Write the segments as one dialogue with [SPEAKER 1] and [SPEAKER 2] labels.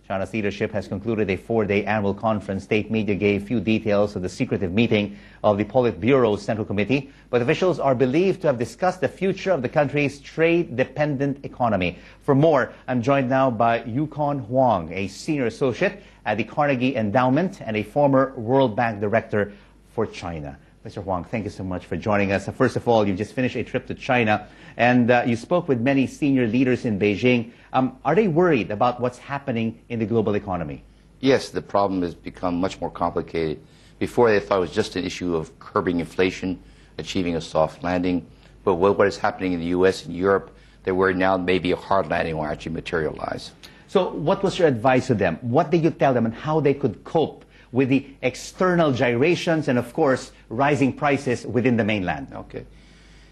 [SPEAKER 1] China's leadership has concluded a 4-day annual conference. State media gave few details of the secretive meeting of the Politburo's Central Committee, but officials are believed to have discussed the future of the country's trade-dependent economy. For more, I'm joined now by Yukon Huang, a senior associate at the Carnegie Endowment and a former World Bank director for China. Mr. Huang, thank you so much for joining us. First of all, you just finished a trip to China, and you spoke with many senior leaders in Beijing. Are they worried about what's happening in the global economy?
[SPEAKER 2] Yes, the problem has become much more complicated. Before, they thought it was just an issue of curbing inflation, achieving a soft landing. But what is happening in the U.S. and Europe, they're worried now maybe a hard landing will actually materialize.
[SPEAKER 1] So what was your advice to them? What did you tell them on how they could cope with the external gyrations and, of course, rising prices within the mainland?
[SPEAKER 2] Okay.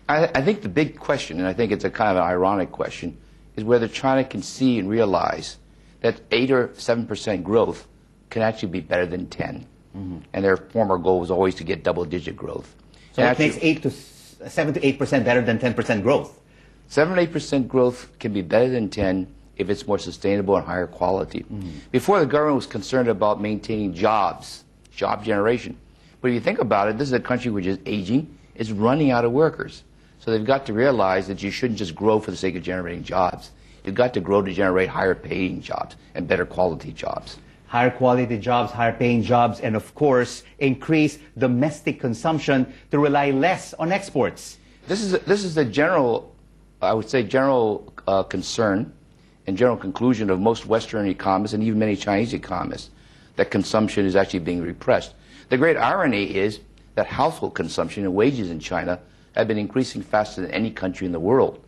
[SPEAKER 2] I think the big question, and I think it's a kind of an ironic question, is whether China can see and realize that 8 or 7% growth can actually be better than 10. Mm-hmm. And their former goal was always to get double-digit growth.
[SPEAKER 1] So it makes 7 to 8% better than 10% growth?
[SPEAKER 2] 7 or 8% growth can be better than 10 if it's more sustainable and higher quality. Mm-hmm. Before, the government was concerned about maintaining jobs, job generation. But if you think about it, this is a country which is aging, it's running out of workers. So they've got to realize that you shouldn't just grow for the sake of generating jobs. You've got to grow to generate higher paying jobs and better quality jobs.
[SPEAKER 1] Higher quality jobs, higher paying jobs, and of course, increase domestic consumption to rely less on exports.
[SPEAKER 2] This is the general, I would say, general concern and general conclusion of most Western economists and even many Chinese economists, that consumption is actually being repressed. The great irony is that household consumption and wages in China have been increasing faster than any country in the world.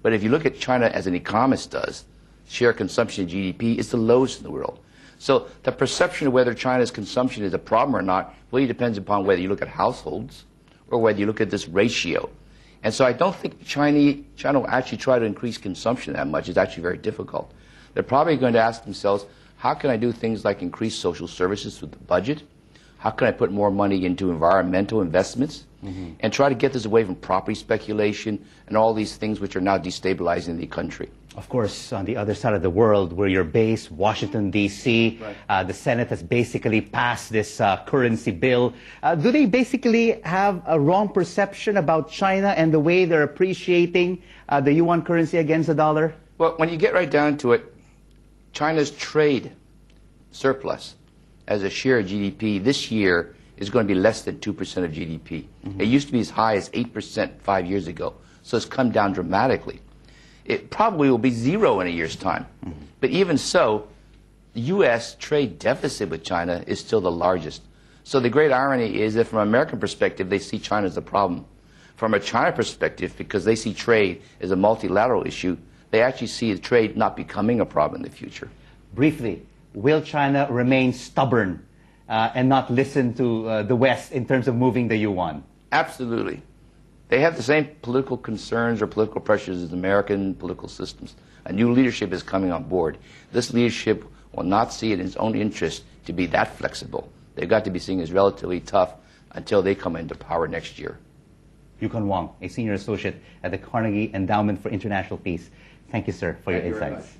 [SPEAKER 2] But if you look at China as an economist does, share consumption of GDP is the lowest in the world. So the perception of whether China's consumption is a problem or not really depends upon whether you look at households or whether you look at this ratio. And so I don't think China will actually try to increase consumption that much. It's actually very difficult. They're probably going to ask themselves, how can I do things like increase social services with the budget? How can I put more money into environmental investments? Mm-hmm. And try to get this away from property speculation and all these things which are now destabilizing the country.
[SPEAKER 1] Of course, on the other side of the world, where you're based, Washington, D.C., right. The Senate has basically passed this currency bill. Do they basically have a wrong perception about China and the way they're appreciating the yuan currency against the dollar?
[SPEAKER 2] Well, when you get right down to it, China's trade surplus as a share of GDP this year is going to be less than 2% of GDP. Mm-hmm. It used to be as high as 8% 5 years ago. So it's come down dramatically. It probably will be 0 in a year's time. Mm-hmm. But even so, the U.S. trade deficit with China is still the largest. So the great irony is that from an American perspective, they see China as a problem. From a China perspective, because they see trade as a multilateral issue, they actually see the trade not becoming a problem in the future.
[SPEAKER 1] Briefly, will China remain stubborn and not listen to the West in terms of moving the yuan?
[SPEAKER 2] Absolutely. They have the same political concerns or political pressures as American political systems. A new leadership is coming on board. This leadership will not see it in its own interest to be that flexible. They've got to be seen as relatively tough until they come into power next year.
[SPEAKER 1] Yukon Huang, a senior associate at the Carnegie Endowment for International Peace. Thank you, sir, for your insights.